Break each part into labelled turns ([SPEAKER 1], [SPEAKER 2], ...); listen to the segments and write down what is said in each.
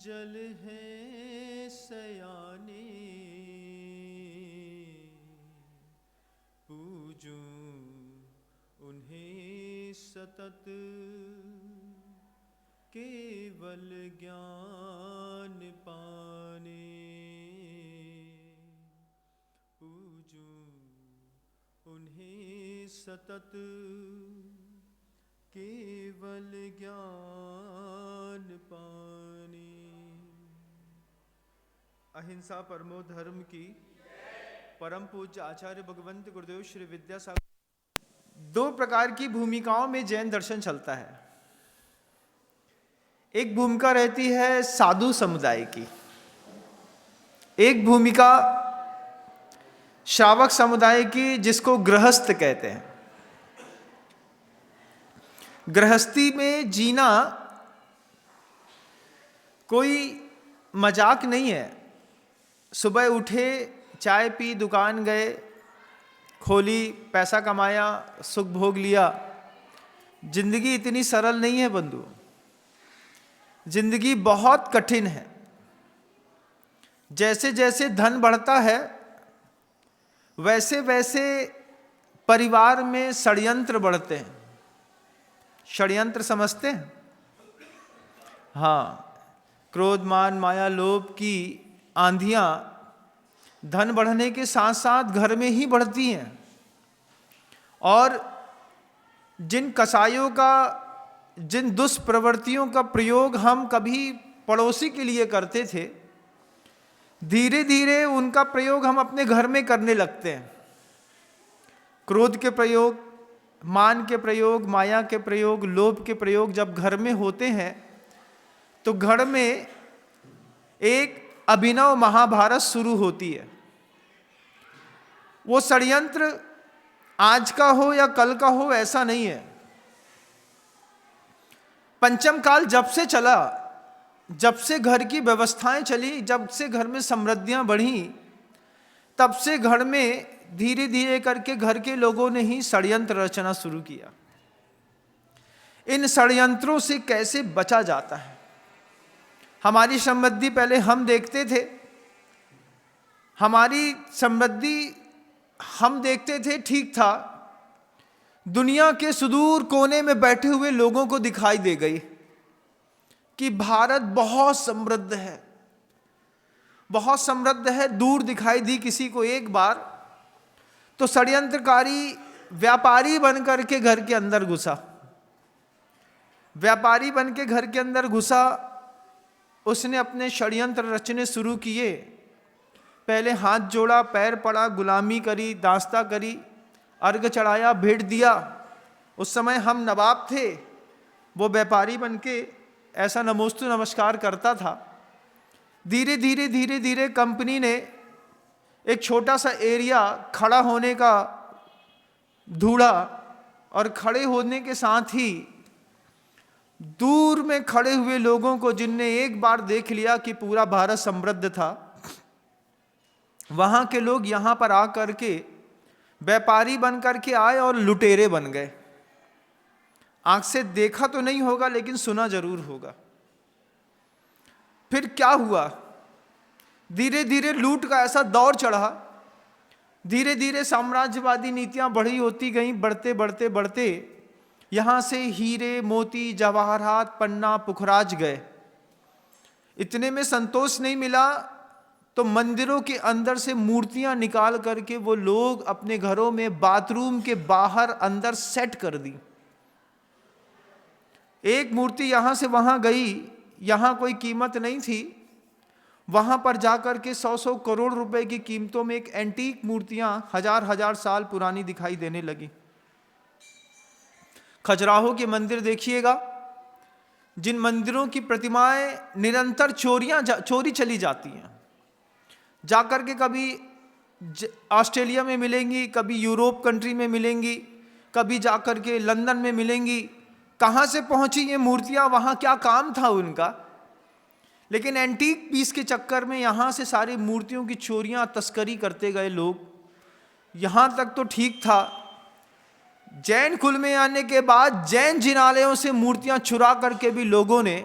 [SPEAKER 1] जल है सयाने, पूजूं उन्हें सतत, केवल ज्ञान पाने। पूजूं उन्हें सतत, केवल ज्ञान पाने। अहिंसा परमो धर्म की परम पूज्य आचार्य भगवंत गुरुदेव श्री विद्यासागर। दो प्रकार की भूमिकाओं में जैन दर्शन चलता है। एक भूमिका रहती है साधु समुदाय की, एक भूमिका श्रावक समुदाय की, जिसको गृहस्थ कहते हैं। गृहस्थी में जीना कोई मजाक नहीं है। सुबह उठे, चाय पी, दुकान गए, खोली, पैसा कमाया, सुख भोग लिया। जिंदगी इतनी सरल नहीं है बंधु, जिंदगी बहुत कठिन है। जैसे जैसे धन बढ़ता है वैसे वैसे परिवार में षड्यंत्र बढ़ते हैं। षड्यंत्र समझते हैं? हाँ, क्रोध मान माया लोभ की आंधियां धन बढ़ने के साथ साथ घर में ही बढ़ती हैं। और जिन कसायों का, जिन दुष्प्रवृत्तियों का प्रयोग हम कभी पड़ोसी के लिए करते थे, धीरे धीरे उनका प्रयोग हम अपने घर में करने लगते हैं। क्रोध के प्रयोग, मान के प्रयोग, माया के प्रयोग, लोभ के प्रयोग जब घर में होते हैं तो घर में एक अभिनव महाभारत शुरू होती है। वो षड्यंत्र आज का हो या कल का हो ऐसा नहीं है। पंचम काल जब से चला, जब से घर की व्यवस्थाएं चली, जब से घर में समृद्धियां बढ़ी, तब से घर में धीरे धीरे करके घर के लोगों ने ही षड्यंत्र रचना शुरू किया। इन षड्यंत्रों से कैसे बचा जाता है? हमारी समृद्धि पहले हम देखते थे, हमारी समृद्धि हम देखते थे, ठीक था। दुनिया के सुदूर कोने में बैठे हुए लोगों को दिखाई दे गई कि भारत बहुत समृद्ध है, बहुत समृद्ध है। दूर दिखाई दी किसी को एक बार, तो षड्यंत्रकारी व्यापारी बनकर के घर के अंदर घुसा। व्यापारी बन के घर के अंदर घुसा, उसने अपने षड्यंत्र रचने शुरू किए। पहले हाथ जोड़ा, पैर पड़ा, गुलामी करी, दास्ता करी, अर्घ चढ़ाया, भेंट दिया। उस समय हम नवाब थे, वो व्यापारी बन के ऐसा नमोस्तु नमस्कार करता था। धीरे धीरे धीरे धीरे कंपनी ने एक छोटा सा एरिया खड़ा होने का ढूंढा, और खड़े होने के साथ ही दूर में खड़े हुए लोगों को, जिनने एक बार देख लिया कि पूरा भारत समृद्ध था, वहां के लोग यहां पर आकर के व्यापारी बन करके आए और लुटेरे बन गए। आंख से देखा तो नहीं होगा लेकिन सुना जरूर होगा। फिर क्या हुआ? धीरे धीरे लूट का ऐसा दौर चढ़ा, धीरे धीरे साम्राज्यवादी नीतियां बढ़ी होती गईं। बढ़ते बढ़ते बढ़ते यहां से हीरे मोती जवाहरात पन्ना पुखराज गए। इतने में संतोष नहीं मिला तो मंदिरों के अंदर से मूर्तियां निकाल करके वो लोग अपने घरों में बाथरूम के बाहर अंदर सेट कर दी। एक मूर्ति यहां से वहां गई, यहां कोई कीमत नहीं थी, वहां पर जाकर के 100-100 करोड़ रुपए की कीमतों में एक एंटीक मूर्तियां 1000-1000 साल पुरानी दिखाई देने लगी। खजुराहो के मंदिर देखिएगा, जिन मंदिरों की प्रतिमाएं निरंतर चोरी चली जाती हैं। जाकर के कभी ऑस्ट्रेलिया में मिलेंगी, कभी यूरोप कंट्री में मिलेंगी, कभी जाकर के लंदन में मिलेंगी। कहाँ से पहुंची ये मूर्तियां, वहां क्या काम था उनका? लेकिन एंटीक पीस के चक्कर में यहां से सारी मूर्तियों की चोरियां, तस्करी करते गए लोग। यहां तक तो ठीक था, जैन कुल में आने के बाद जैन जिनालयों से मूर्तियां चुरा करके भी लोगों ने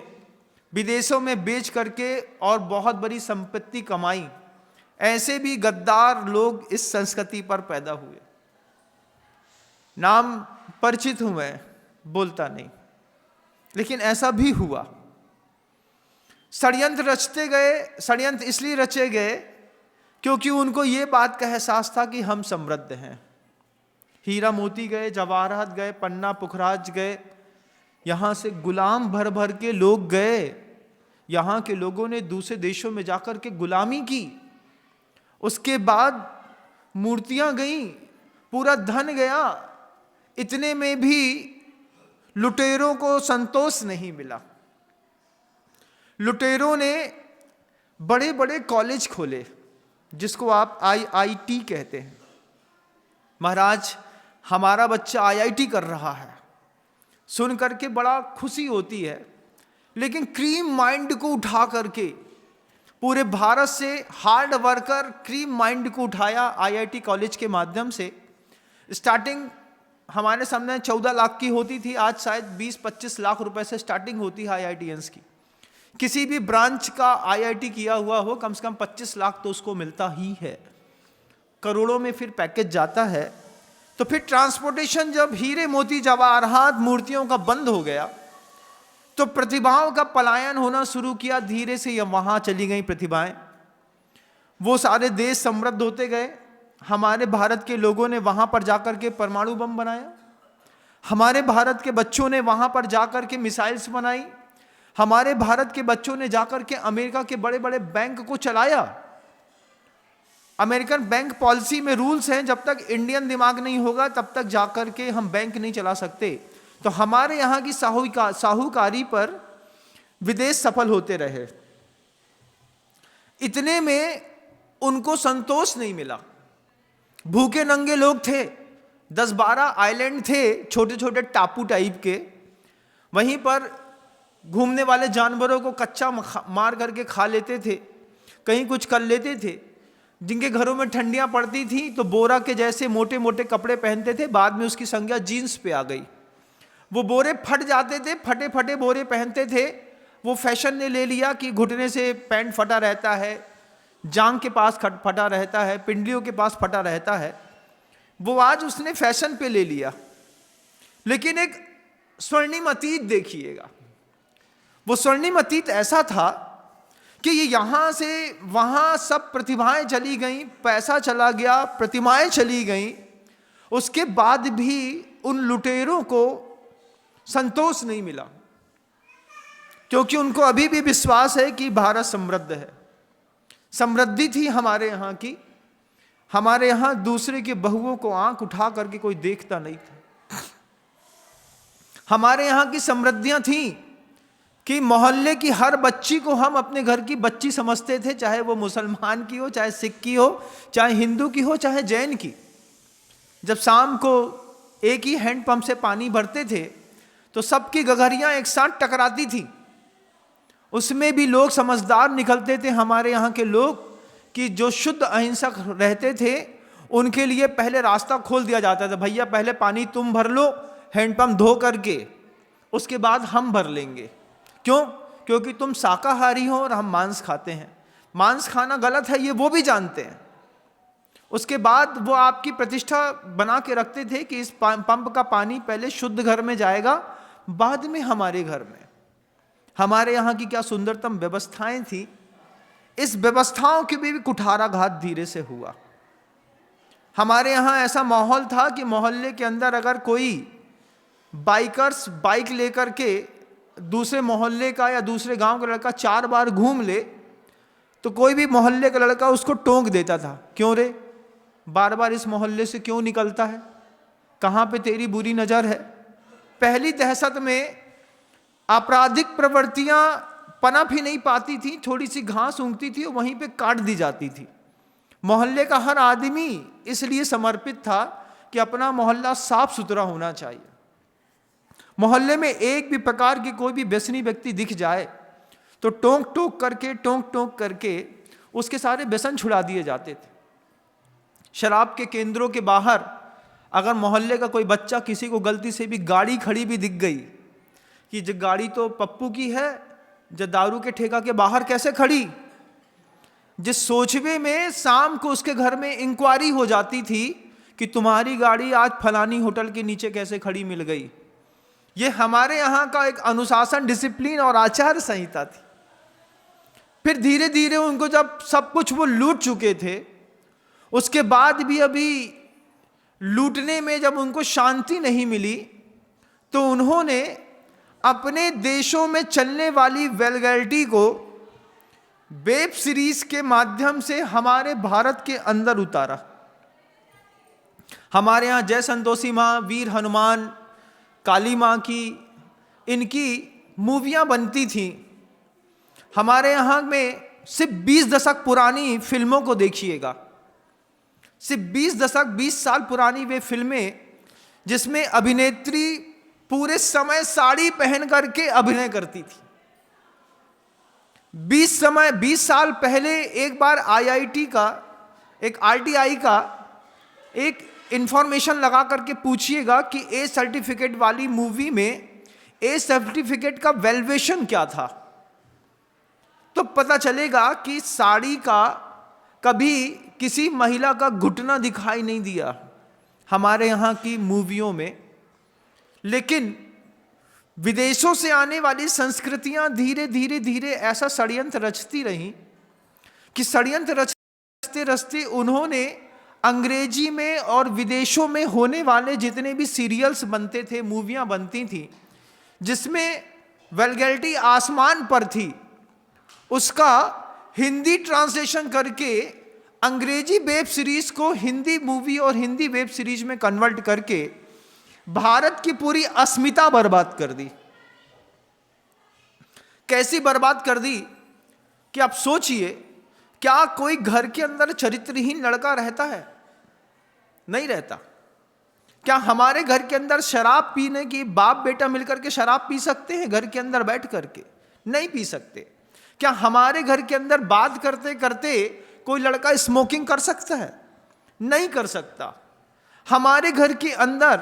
[SPEAKER 1] विदेशों में बेच करके और बहुत बड़ी संपत्ति कमाई। ऐसे भी गद्दार लोग इस संस्कृति पर पैदा हुए। नाम परिचित हूं मैं, बोलता नहीं, लेकिन ऐसा भी हुआ। षड्यंत्र रचते गए। षड्यंत्र इसलिए रचे गए क्योंकि उनको ये बात का एहसास था कि हम समृद्ध हैं। हीरा मोती गए, जवाहरात गए, पन्ना पुखराज गए, यहाँ से गुलाम भर भर के लोग गए। यहाँ के लोगों ने दूसरे देशों में जाकर के गुलामी की। उसके बाद मूर्तियां गईं, पूरा धन गया। इतने में भी लुटेरों को संतोष नहीं मिला। लुटेरों ने बड़े बड़े कॉलेज खोले, जिसको आप IIT कहते हैं। महाराज, हमारा बच्चा IIT कर रहा है, सुन करके बड़ा खुशी होती है। लेकिन क्रीम माइंड को उठा करके पूरे भारत से हार्ड वर्कर क्रीम माइंड को उठाया IIT कॉलेज के माध्यम से। स्टार्टिंग हमारे सामने 14 लाख की होती थी, आज शायद 20-25 लाख रुपए से स्टार्टिंग होती है IITians की। किसी भी ब्रांच का IIT किया हुआ हो, कम से कम 25 लाख तो उसको मिलता ही है। करोड़ों में फिर पैकेज जाता है। तो फिर ट्रांसपोर्टेशन जब हीरे मोती जवाहरात मूर्तियों का बंद हो गया, तो प्रतिभाओं का पलायन होना शुरू किया। धीरे से वहां चली गई प्रतिभाएं। वो सारे देश समृद्ध होते गए। हमारे भारत के लोगों ने वहां पर जाकर के परमाणु बम बनाया। हमारे भारत के बच्चों ने वहां पर जाकर के मिसाइल्स बनाई। हमारे भारत के बच्चों ने जाकर के अमेरिका के बड़े बड़े बैंक को चलाया। अमेरिकन बैंक पॉलिसी में रूल्स हैं, जब तक इंडियन दिमाग नहीं होगा तब तक जाकर के हम बैंक नहीं चला सकते। तो हमारे यहाँ की साहूकारी पर विदेश सफल होते रहे। इतने में उनको संतोष नहीं मिला। भूखे नंगे लोग थे, 10-12 आइलैंड थे, छोटे छोटे टापू टाइप के। वहीं पर घूमने वाले जानवरों को कच्चा मार करके खा लेते थे, कहीं कुछ कर लेते थे। जिनके घरों में ठंडियां पड़ती थी तो बोरा के जैसे मोटे मोटे कपड़े पहनते थे। बाद में उसकी संज्ञा जीन्स पे आ गई। वो बोरे फट जाते थे, फटे फटे बोरे पहनते थे। वो फैशन ने ले लिया कि घुटने से पैंट फटा रहता है, जांग के पास फटा रहता है, पिंडलियों के पास फटा रहता है। वो आज उसने फैशन पे ले लिया। लेकिन एक स्वर्णिम अतीत देखिएगा। वो स्वर्णिम अतीत ऐसा था कि ये यहां से वहां सब प्रतिभाएं चली गईं, पैसा चला गया, प्रतिमाएं चली गईं। उसके बाद भी उन लुटेरों को संतोष नहीं मिला, क्योंकि उनको अभी भी विश्वास है कि भारत समृद्ध है। समृद्धि थी हमारे यहाँ की। हमारे यहाँ दूसरे के बहुओं को आंख उठा करके कोई देखता नहीं था। हमारे यहाँ की समृद्धियां थी कि मोहल्ले की हर बच्ची को हम अपने घर की बच्ची समझते थे, चाहे वो मुसलमान की हो, चाहे सिख की हो, चाहे हिंदू की हो, चाहे जैन की। जब शाम को एक ही हैंडपंप से पानी भरते थे तो सबकी गगरियां एक साथ टकराती थी। उसमें भी लोग समझदार निकलते थे हमारे यहाँ के लोग, कि जो शुद्ध अहिंसक रहते थे उनके लिए पहले रास्ता खोल दिया जाता था। भैया पहले पानी तुम भर लो हैंडपंप धो करके, उसके बाद हम भर लेंगे। क्यों? क्योंकि तुम शाकाहारी हो और हम मांस खाते हैं। मांस खाना गलत है, ये वो भी जानते हैं। उसके बाद वो आपकी प्रतिष्ठा बना के रखते थे कि इस पंप का पानी पहले शुद्ध घर में जाएगा, बाद में हमारे घर में। हमारे यहाँ की क्या सुंदरतम व्यवस्थाएं थी। इस व्यवस्थाओं के भी कुठाराघात धीरे से हुआ। हमारे यहाँ ऐसा माहौल था कि मोहल्ले के अंदर अगर कोई बाइकर्स बाइक लेकर के दूसरे मोहल्ले का या दूसरे गांव का लड़का 4 बार घूम ले तो कोई भी मोहल्ले का लड़का उसको टोक देता था। क्यों रे, बार बार इस मोहल्ले से क्यों निकलता है, कहाँ पे तेरी बुरी नज़र है। पहली दहशत में आपराधिक प्रवृत्तियां पनप ही नहीं पाती थी। थोड़ी सी घास उगती थी वहीं पे काट दी जाती थी। मोहल्ले का हर आदमी इसलिए समर्पित था कि अपना मोहल्ला साफ सुथरा होना चाहिए। मोहल्ले में एक भी प्रकार की कोई भी व्यसनी व्यक्ति दिख जाए तो टोंक टोंक करके उसके सारे व्यसन छुड़ा दिए जाते थे। शराब के केंद्रों के बाहर अगर मोहल्ले का कोई बच्चा किसी को गलती से भी गाड़ी खड़ी भी दिख गई कि जो गाड़ी तो पप्पू की है, जो दारू के ठेका के बाहर कैसे खड़ी, जिस सोचवे में शाम को उसके घर में इंक्वायरी हो जाती थी कि तुम्हारी गाड़ी आज फलानी होटल के नीचे कैसे खड़ी मिल गई। ये हमारे यहाँ का एक अनुशासन, डिसिप्लिन और आचार संहिता थी। फिर धीरे धीरे उनको जब सब कुछ वो लूट चुके थे, उसके बाद भी अभी लूटने में जब उनको शांति नहीं मिली, तो उन्होंने अपने देशों में चलने वाली वल्गैरिटी को वेब सीरीज के माध्यम से हमारे भारत के अंदर उतारा। हमारे यहाँ जय संतोषी माँ, वीर हनुमान, काली माँ की इनकी मूवियाँ बनती थीं। हमारे यहाँ में सिर्फ 20 दशक पुरानी फिल्मों को देखिएगा, सिर्फ 20 दशक 20 साल पुरानी वे फिल्में जिसमें अभिनेत्री पूरे समय साड़ी पहन करके अभिनय करती थी। 20 साल पहले एक बार आईआईटी का, एक आरटीआई का एक इंफॉर्मेशन लगा करके पूछिएगा कि ए सर्टिफिकेट वाली मूवी में ए सर्टिफिकेट का वैल्यूएशन क्या था, तो पता चलेगा कि साड़ी का कभी किसी महिला का घुटना दिखाई नहीं दिया हमारे यहाँ की मूवियों में। लेकिन विदेशों से आने वाली संस्कृतियां धीरे धीरे धीरे ऐसा षड्यंत्र रचती रहीं कि षड्यंत्र रचते रचते उन्होंने अंग्रेजी में और विदेशों में होने वाले जितने भी सीरियल्स बनते थे, मूवियां बनती थी, जिसमें वल्गैरिटी आसमान पर थी, उसका हिंदी ट्रांसलेशन करके अंग्रेजी वेब सीरीज को हिंदी मूवी और हिंदी वेब सीरीज में कन्वर्ट करके भारत की पूरी अस्मिता बर्बाद कर दी। कैसी बर्बाद कर दी कि आप सोचिए, क्या कोई घर के अंदर चरित्रहीन लड़का रहता है? नहीं रहता। क्या हमारे घर के अंदर शराब पीने की बाप बेटा मिलकर के शराब पी सकते हैं घर के अंदर बैठ करके? नहीं पी सकते। क्या हमारे घर के अंदर बात करते करते कोई लड़का स्मोकिंग कर सकता है? नहीं कर सकता। हमारे घर के अंदर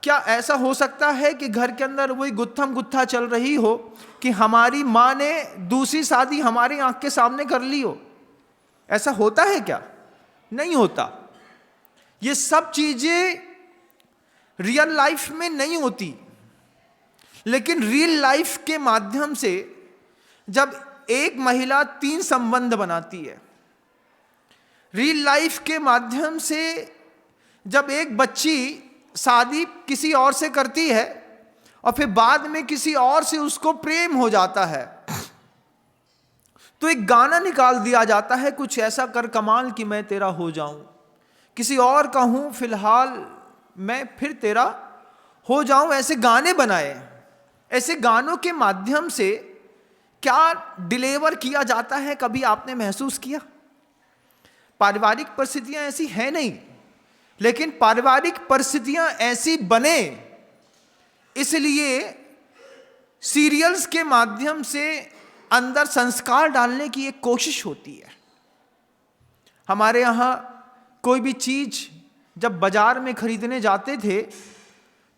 [SPEAKER 1] क्या ऐसा हो सकता है कि घर के अंदर वही गुत्थम गुत्था चल रही हो कि हमारी माँ ने दूसरी शादी हमारी आंख के सामने कर ली हो? ऐसा होता है क्या? नहीं होता। ये सब चीजें रियल लाइफ में नहीं होती, लेकिन रियल लाइफ के माध्यम से जब एक महिला 3 संबंध बनाती है, रियल लाइफ के माध्यम से जब एक बच्ची शादी किसी और से करती है और फिर बाद में किसी और से उसको प्रेम हो जाता है, तो एक गाना निकाल दिया जाता है, कुछ ऐसा कर कमाल कि मैं तेरा हो जाऊं, किसी और का हूं फिलहाल मैं फिर तेरा हो जाऊं। ऐसे गाने बनाए। ऐसे गानों के माध्यम से क्या डिलीवर किया जाता है, कभी आपने महसूस किया? पारिवारिक परिस्थितियां ऐसी हैं नहीं, लेकिन पारिवारिक परिस्थितियां ऐसी बने इसलिए सीरियल्स के माध्यम से अंदर संस्कार डालने की एक कोशिश होती है। हमारे यहाँ कोई भी चीज जब बाजार में खरीदने जाते थे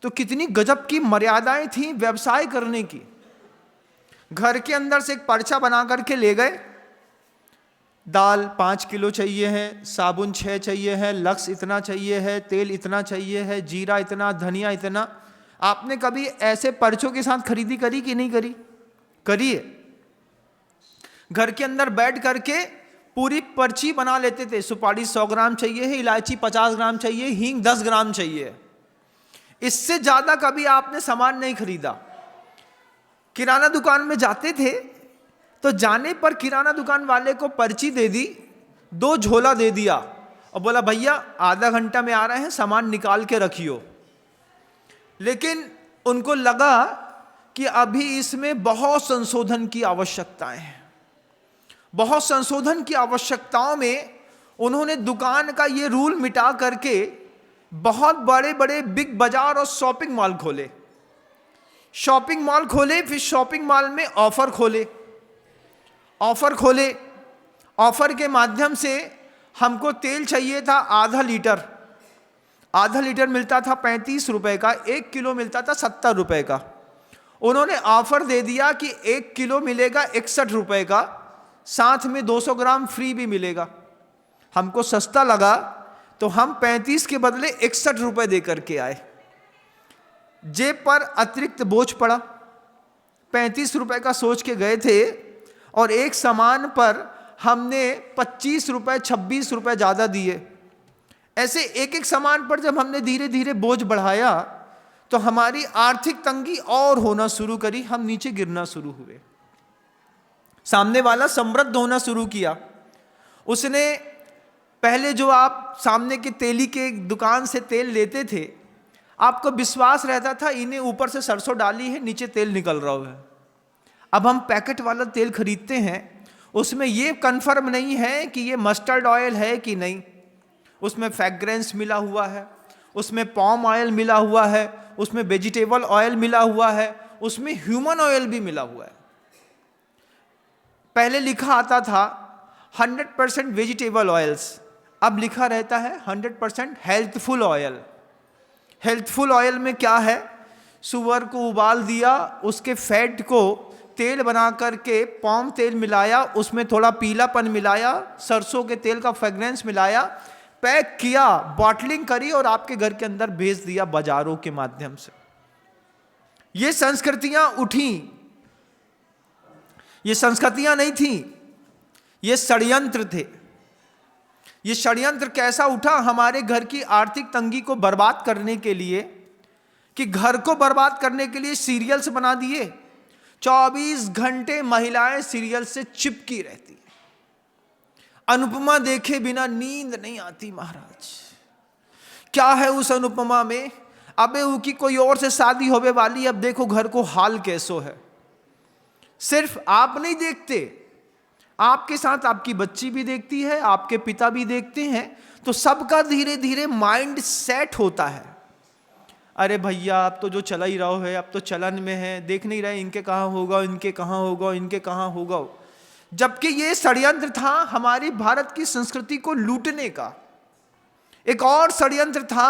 [SPEAKER 1] तो कितनी गजब की मर्यादाएं थी व्यवसाय करने की। घर के अंदर से एक पर्चा बना करके ले गए, दाल 5 किलो चाहिए है, साबुन 6 चाहिए है, लक्स इतना चाहिए है, तेल इतना चाहिए है, जीरा इतना, धनिया इतना। आपने कभी ऐसे पर्चों के साथ खरीदी करी कि नहीं करी? करिए। घर के अंदर बैठ करके पूरी पर्ची बना लेते थे। सुपारी 100 ग्राम चाहिए है, इलायची 50 ग्राम चाहिए, हींग 10 ग्राम चाहिए। इससे ज्यादा कभी आपने सामान नहीं खरीदा। किराना दुकान में जाते थे तो जाने पर किराना दुकान वाले को पर्ची दे दी, 2 झोला दे दिया और बोला भैया आधा घंटा में आ रहे हैं, सामान निकाल के रखियो। लेकिन उनको लगा कि अभी इसमें बहुत संशोधन की आवश्यकताएं हैं। बहुत संशोधन की आवश्यकताओं में उन्होंने दुकान का ये रूल मिटा करके बहुत बड़े बड़े बिग बाजार और शॉपिंग मॉल खोले। शॉपिंग मॉल खोले, फिर शॉपिंग मॉल में ऑफर खोले। ऑफर के माध्यम से हमको तेल चाहिए था आधा लीटर मिलता था 35 रुपए का, 1 किलो मिलता था 70 रुपए का। उन्होंने ऑफर दे दिया कि 1 किलो मिलेगा 61 रुपए का, साथ में 200 ग्राम फ्री भी मिलेगा। हमको सस्ता लगा तो हम 35 के बदले 61 रुपए दे करके आए। जेब पर अतिरिक्त बोझ पड़ा, 35 रुपए का सोच के गए थे और एक सामान पर हमने 25 रुपए 26 रुपए ज़्यादा दिए। ऐसे एक एक सामान पर जब हमने धीरे धीरे बोझ बढ़ाया तो हमारी आर्थिक तंगी और होना शुरू करी, हम नीचे गिरना शुरू हुए। सामने वाला समृद्ध होना शुरू किया। उसने पहले जो आप सामने के तेली के दुकान से तेल लेते थे, आपको विश्वास रहता था इन्हें ऊपर से सरसों डाली है, नीचे तेल निकल रहा है। अब हम पैकेट वाला तेल खरीदते हैं, उसमें ये कंफर्म नहीं है कि ये मस्टर्ड ऑयल है कि नहीं, उसमें फ्रेग्रेंस मिला हुआ है, उसमें पाम ऑयल मिला हुआ है, उसमें वेजिटेबल ऑयल मिला हुआ है, उसमें ह्यूमन ऑयल भी मिला हुआ है। पहले लिखा आता था 100% वेजिटेबल ऑयल्स, अब लिखा रहता है 100% हेल्थफुल ऑयल। हेल्थफुल ऑयल में क्या है? सुअर को उबाल दिया, उसके फैट को तेल बना करके पाम तेल मिलाया, उसमें थोड़ा पीलापन मिलाया, सरसों के तेल का फ्रेग्रेंस मिलाया, पैक किया, बॉटलिंग करी और आपके घर के अंदर भेज दिया बाजारों के माध्यम से। ये संस्कृतियां उठी, ये संस्कृतियां नहीं थी, ये षड्यंत्र थे। ये षड्यंत्र कैसा उठा? हमारे घर की आर्थिक तंगी को बर्बाद करने के लिए, कि घर को बर्बाद करने के लिए सीरियल्स बना दिए। 24 घंटे महिलाएं सीरियल से चिपकी रहती है। अनुपमा देखे बिना नींद नहीं आती महाराज। क्या है उस अनुपमा में? अबे उनकी कोई और से शादी होने वाली, अब देखो घर को हाल कैसो है। सिर्फ आप नहीं देखते, आपके साथ आपकी बच्ची भी देखती है, आपके पिता भी देखते हैं, तो सबका धीरे धीरे माइंड सेट होता है। अरे भैया अब तो जो चला ही रहा है, अब तो चलन में है, देख नहीं रहे इनके कहाँ होगा, इनके कहाँ होगा, इनके कहाँ होगा। जबकि ये षड्यंत्र था हमारी भारत की संस्कृति को लूटने का। एक और षड्यंत्र था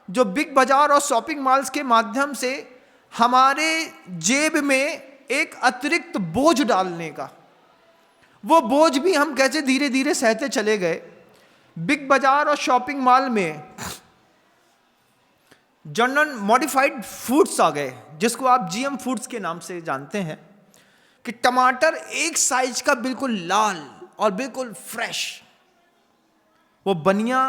[SPEAKER 1] जो बिग बाजार और शॉपिंग मॉल्स के माध्यम से हमारे जेब में एक अतिरिक्त बोझ डालने का। वो बोझ भी हम कैसे धीरे धीरे सहते चले गए। बिग बाजार और शॉपिंग मॉल में जनरल मॉडिफाइड फूड्स आ गए, जिसको आप जीएम फूड्स के नाम से जानते हैं, कि टमाटर एक साइज का बिल्कुल लाल और बिल्कुल फ्रेश। वो बनिया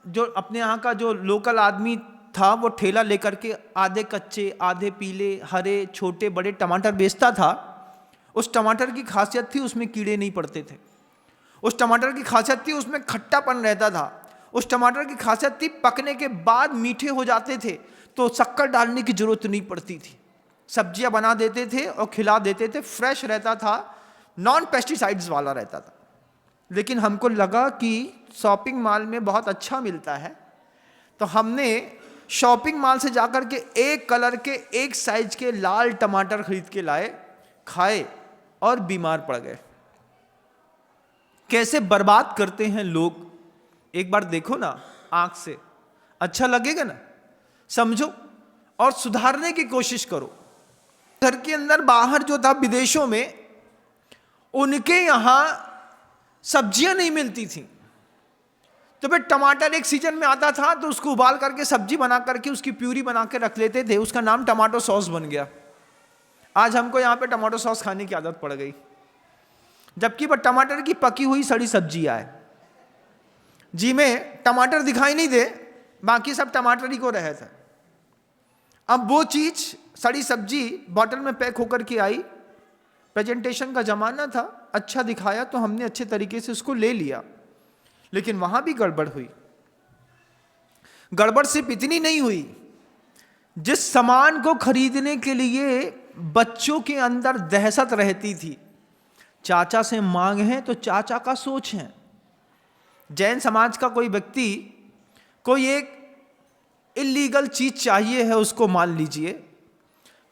[SPEAKER 1] जो अपने यहाँ का जो लोकल आदमी था, वो ठेला लेकर के आधे कच्चे, आधे पीले, हरे, छोटे बड़े टमाटर बेचता था। उस टमाटर की खासियत थी उसमें कीड़े नहीं पड़ते थे। उस टमाटर की खासियत थी उसमें खट्टापन रहता था। उस टमाटर की खासियत थी पकने के बाद मीठे हो जाते थे, तो शक्कर डालने की जरूरत नहीं पड़ती थी। सब्जियां बना देते थे और खिला देते थे, फ्रेश रहता था, नॉन पेस्टिसाइड्स वाला रहता था। लेकिन हमको लगा कि शॉपिंग मॉल में बहुत अच्छा मिलता है, तो हमने शॉपिंग मॉल से जाकर के एक कलर के एक साइज के लाल टमाटर खरीद के लाए, खाए और बीमार पड़ गए। कैसे बर्बाद करते हैं लोग, एक बार देखो ना आंख से, अच्छा लगेगा ना, समझो और सुधारने की कोशिश करो। घर के अंदर बाहर जो था विदेशों में, उनके यहां सब्जियां नहीं मिलती थी, तो फिर टमाटर एक सीजन में आता था तो उसको उबाल करके सब्जी बना करके उसकी प्यूरी बना के रख लेते थे, उसका नाम टमाटो सॉस बन गया। आज हमको यहाँ पे टमाटो सॉस खाने की आदत पड़ गई, जबकि वह टमाटर की पकी हुई सड़ी सब्जी आए, जी में टमाटर दिखाई नहीं दे, बाकी सब टमाटर ही को रहे थे। अब वो चीज सड़ी सब्जी बॉटल में पैक होकर के आई, प्रेजेंटेशन का जमाना था, अच्छा दिखाया तो हमने अच्छे तरीके से उसको ले लिया, लेकिन वहां भी गड़बड़ हुई। गड़बड़ सिर्फ इतनी नहीं हुई, जिस सामान को खरीदने के लिए बच्चों के अंदर दहशत रहती थी, चाचा से मांग है तो चाचा का सोच है। जैन समाज का कोई व्यक्ति कोई एक इलीगल चीज चाहिए है, उसको मान लीजिए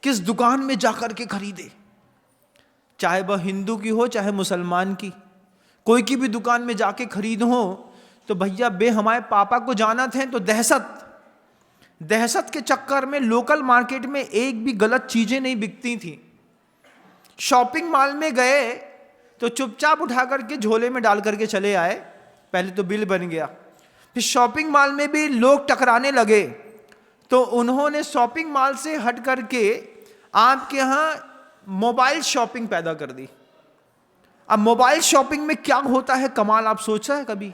[SPEAKER 1] किस दुकान में जाकर के खरीदे, चाहे वह हिंदू की हो चाहे मुसलमान की, कोई की भी दुकान में जाके खरीद हो, तो भैया बे हमारे पापा को जाना थे तो दहशत, दहशत के चक्कर में लोकल मार्केट में एक भी गलत चीजें नहीं बिकती थी। शॉपिंग मॉल में गए तो चुपचाप उठा करके झोले में डाल करके चले आए, पहले तो बिल बन गया। फिर शॉपिंग मॉल में भी लोग टकराने लगे तो उन्होंने शॉपिंग मॉल से हट करके आपके यहाँ मोबाइल शॉपिंग पैदा कर दी। अब मोबाइल शॉपिंग में क्या होता है कमाल, आप सोचा है कभी?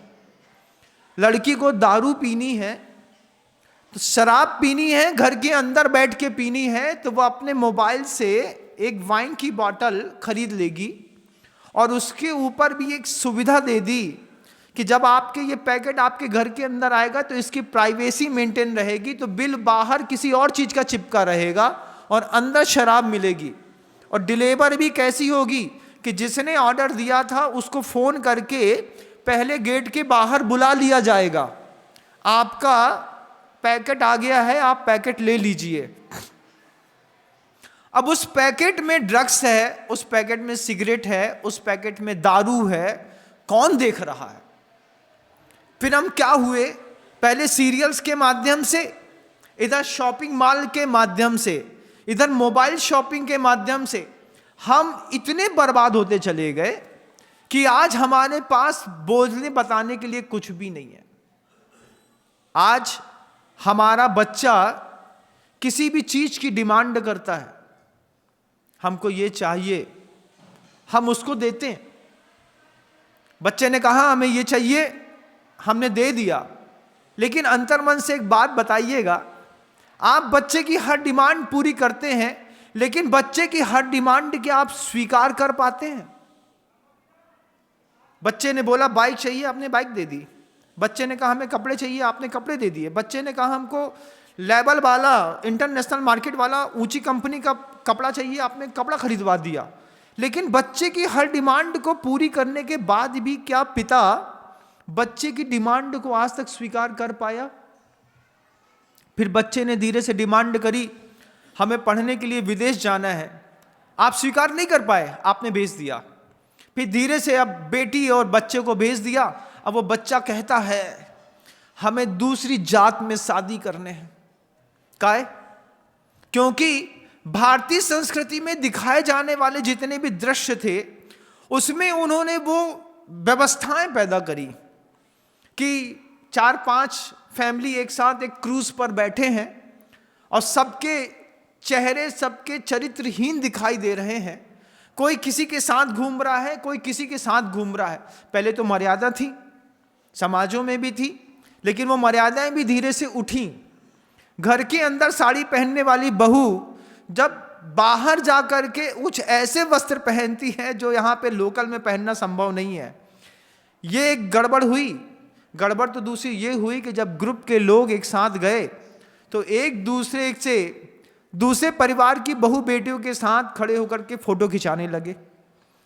[SPEAKER 1] लड़की को दारू पीनी है तो शराब पीनी है, घर के अंदर बैठ के पीनी है, तो वो अपने मोबाइल से एक वाइन की बोतल खरीद लेगी और उसके ऊपर भी एक सुविधा दे दी कि जब आपके ये पैकेट आपके घर के अंदर आएगा तो इसकी प्राइवेसी मेंटेन रहेगी, तो बिल बाहर किसी और चीज का चिपका रहेगा और अंदर शराब मिलेगी। और डिलीवर भी कैसी होगी कि जिसने ऑर्डर दिया था उसको फोन करके पहले गेट के बाहर बुला लिया जाएगा, आपका पैकेट आ गया है, आप पैकेट ले लीजिए। अब उस पैकेट में ड्रग्स है, उस पैकेट में सिगरेट है, उस पैकेट में दारू है, कौन देख रहा है? फिर हम क्या हुए, पहले सीरियल्स के माध्यम से, इधर शॉपिंग मॉल के माध्यम से, इधर मोबाइल शॉपिंग के माध्यम से हम इतने बर्बाद होते चले गए कि आज हमारे पास बोलने बताने के लिए कुछ भी नहीं है। आज हमारा बच्चा किसी भी चीज की डिमांड करता है, हमको ये चाहिए, हम उसको देते हैं। बच्चे ने कहा हमें ये चाहिए, हमने दे दिया। लेकिन अंतर्मन से एक बात बताइएगा, आप बच्चे की हर डिमांड पूरी करते हैं, लेकिन बच्चे की हर डिमांड क्या आप स्वीकार कर पाते हैं? बच्चे ने बोला बाइक चाहिए, आपने बाइक दे दी। बच्चे ने कहा हमें कपड़े चाहिए, आपने कपड़े दे दिए। बच्चे ने कहा हमको लेवल वाला, इंटरनेशनल मार्केट वाला, ऊंची कंपनी का कपड़ा चाहिए, आपने कपड़ा खरीदवा दिया। लेकिन बच्चे की हर डिमांड को पूरी करने के बाद भी क्या पिता बच्चे की डिमांड को आज तक स्वीकार कर पाया? फिर बच्चे ने धीरे से डिमांड करी, हमें पढ़ने के लिए विदेश जाना है, आप स्वीकार नहीं कर पाए, आपने भेज दिया। फिर धीरे से अब बेटी और बच्चे को भेज दिया। अब वो बच्चा कहता है हमें दूसरी जात में शादी करने हैं। काहे? क्योंकि भारतीय संस्कृति में दिखाए जाने वाले जितने भी दृश्य थे उसमें उन्होंने वो व्यवस्थाएं पैदा करी कि 4-5 फैमिली एक साथ एक क्रूज पर बैठे हैं और सबके चेहरे सबके चरित्रहीन दिखाई दे रहे हैं। कोई किसी के साथ घूम रहा है, कोई किसी के साथ घूम रहा है। पहले तो मर्यादा थी, समाजों में भी थी, लेकिन वो मर्यादाएं भी धीरे से उठी। घर के अंदर साड़ी पहनने वाली बहू जब बाहर जाकर के कुछ ऐसे वस्त्र पहनती है जो यहाँ पे लोकल में पहनना संभव नहीं है, ये एक गड़बड़ हुई। गड़बड़ तो दूसरी ये हुई कि जब ग्रुप के लोग एक साथ गए तो एक दूसरे से दूसरे परिवार की बहू बेटियों के साथ खड़े होकर के फोटो खिंचाने लगे।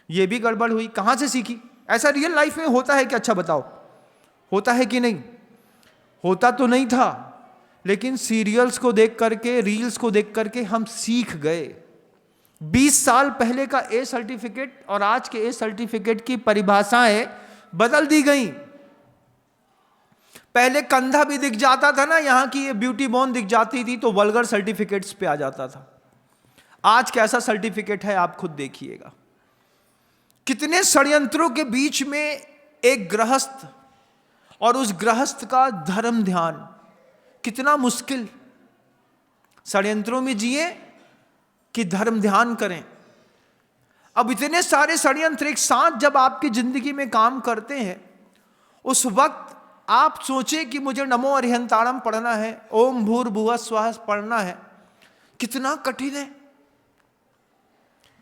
[SPEAKER 1] ये भी गड़बड़ हुई। कहाँ से सीखी? ऐसा रियल लाइफ में होता है कि? अच्छा बताओ, होता है कि नहीं? होता तो नहीं था, लेकिन सीरियल्स को देख करके, रील्स को देख करके हम सीख गए। 20 साल पहले का ए सर्टिफिकेट और आज के ए सर्टिफिकेट की परिभाषाएं बदल दी गई। पहले कंधा भी दिख जाता था ना, यहां की ये ब्यूटी बोन दिख जाती थी तो वल्गर सर्टिफिकेट्स पे आ जाता था। आज कैसा सर्टिफिकेट है आप खुद देखिएगा। कितने षड्यंत्रों के बीच में एक गृहस्थ और उस गृहस्थ का धर्म ध्यान, कितना मुश्किल। षड्यंत्रों में जिए कि धर्म ध्यान करें। अब इतने सारे षड्यंत्र एक साथ जब आपकी जिंदगी में काम करते हैं, उस वक्त आप सोचें कि मुझे नमो अरिहंताणम पढ़ना है, ओम भूर्भुवः स्वः पढ़ना है, कितना कठिन है।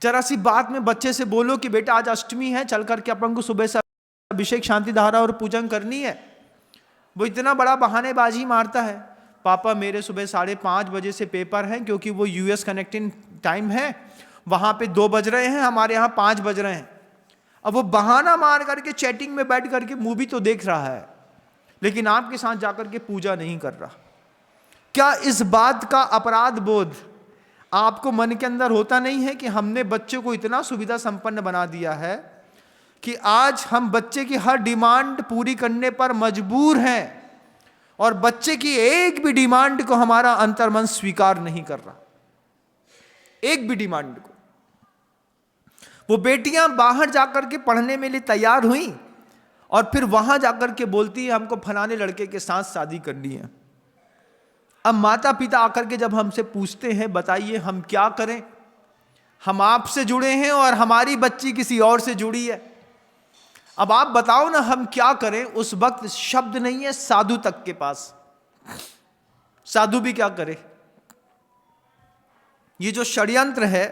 [SPEAKER 1] जरा सी बात में बच्चे से बोलो कि बेटा आज अष्टमी है, चल करके अपन को सुबह से अभिषेक शांति धारा और पूजन करनी है, वो इतना बड़ा बहानेबाजी मारता है। पापा मेरे सुबह 5:30 बजे से पेपर है, क्योंकि वो यूएस कनेक्टिंग टाइम है, वहां पे 2 बज रहे हैं, हमारे यहाँ 5 बज रहे हैं। अब वो बहाना मार करके चैटिंग में बैठ करके मूवी तो देख रहा है, लेकिन आपके साथ जाकर के पूजा नहीं कर रहा। क्या इस बात का अपराध बोध आपको मन के अंदर होता नहीं है कि हमने बच्चे को इतना सुविधा संपन्न बना दिया है कि आज हम बच्चे की हर डिमांड पूरी करने पर मजबूर हैं। और बच्चे की एक भी डिमांड को हमारा अंतर्मन स्वीकार नहीं कर रहा, एक भी डिमांड को। वो बेटियां बाहर जाकर के पढ़ने में लिए तैयार हुई और फिर वहां जाकर के बोलती है हमको फलाने लड़के के साथ शादी करनी है। अब माता पिता आकर के जब हमसे पूछते हैं बताइए हम क्या करें, हम आपसे जुड़े हैं और हमारी बच्ची किसी और से जुड़ी है, अब आप बताओ ना हम क्या करें। उस वक्त शब्द नहीं है साधु तक के पास, साधु भी क्या करे। ये जो षड्यंत्र है,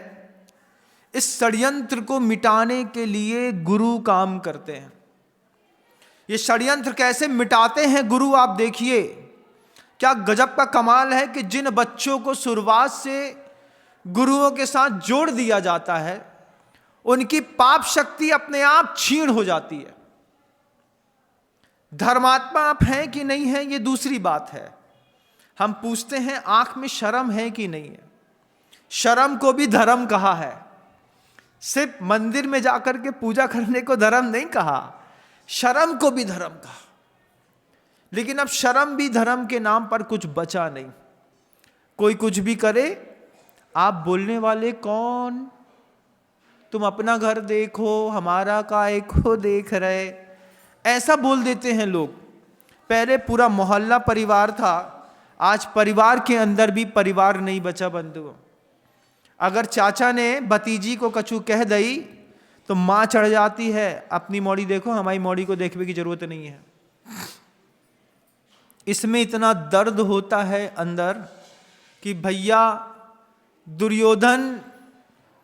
[SPEAKER 1] इस षड्यंत्र को मिटाने के लिए गुरु काम करते हैं। ये षड्यंत्र कैसे मिटाते हैं गुरु, आप देखिए क्या गजब का कमाल है कि जिन बच्चों को शुरुआत से गुरुओं के साथ जोड़ दिया जाता है उनकी पाप शक्ति अपने आप क्षीण हो जाती है। धर्मात्मा आप हैं कि नहीं हैं ये दूसरी बात है। हम पूछते हैं आंख में शर्म है कि नहीं है। शर्म को भी धर्म कहा है, सिर्फ मंदिर में जाकर के पूजा करने को धर्म नहीं कहा, शर्म को भी धर्म कहा। लेकिन अब शर्म भी धर्म के नाम पर कुछ बचा नहीं। कोई कुछ भी करे, आप बोलने वाले कौन, तुम अपना घर देखो, हमारा काय को देख रहे, ऐसा बोल देते हैं लोग। पहले पूरा मोहल्ला परिवार था, आज परिवार के अंदर भी परिवार नहीं बचा बंधुओं। अगर चाचा ने भतीजी को कछु कह दई तो माँ चढ़ जाती है, अपनी मौड़ी देखो, हमारी मौड़ी को देखने की जरूरत नहीं है। इसमें इतना दर्द होता है अंदर कि भैया दुर्योधन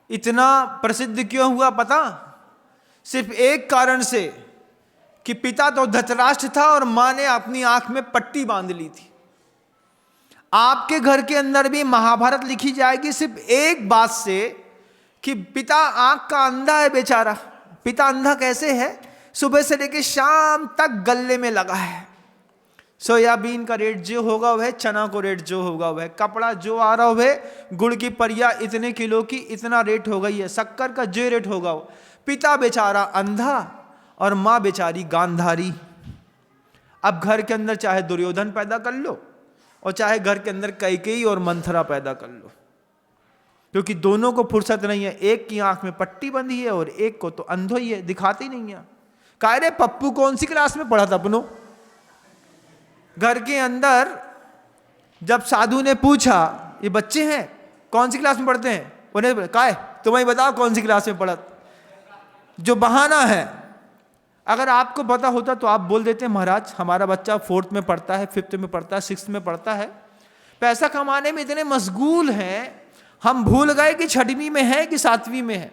[SPEAKER 1] इतना प्रसिद्ध क्यों हुआ पता? सिर्फ एक कारण से कि पिता तो धृतराष्ट्र था और मां ने अपनी आंख में पट्टी बांध ली थी। आपके घर के अंदर भी महाभारत लिखी जाएगी सिर्फ एक बात से कि पिता आंख का अंधा है बेचारा। पिता अंधा कैसे है? सुबह से लेकर शाम तक गले में लगा है। सोयाबीन का रेट जो होगा वह, चना को रेट जो होगा वह, कपड़ा जो आ रहा वह, गुड़ की परिया इतने किलो की इतना रेट हो गई है, शक्कर का जो रेट होगा वो। पिता बेचारा अंधा और माँ बेचारी गांधारी। अब घर के अंदर चाहे दुर्योधन पैदा कर लो और चाहे घर के अंदर कैकेयी और मंथरा पैदा कर लो, क्योंकि दोनों को फुर्सत नहीं है। एक की आंख में पट्टी बंधी है और एक को तो अंधो ही है, दिखाती नहीं है। कह रहे पप्पू कौन सी क्लास में पढ़ा था अपनों? घर के अंदर जब साधु ने पूछा ये बच्चे हैं कौन सी क्लास में पढ़ते हैं, उन्हें कहा तुम्हें बताओ कौन सी क्लास में पढ़ा। जो बहाना है, अगर आपको पता होता तो आप बोल देते महाराज हमारा बच्चा 4th में पढ़ता है, 5th में पढ़ता है, 6th में पढ़ता है, पैसा कमाने में इतने मशगूल हैं हम भूल गए कि 6वीं में है कि 7वीं में है,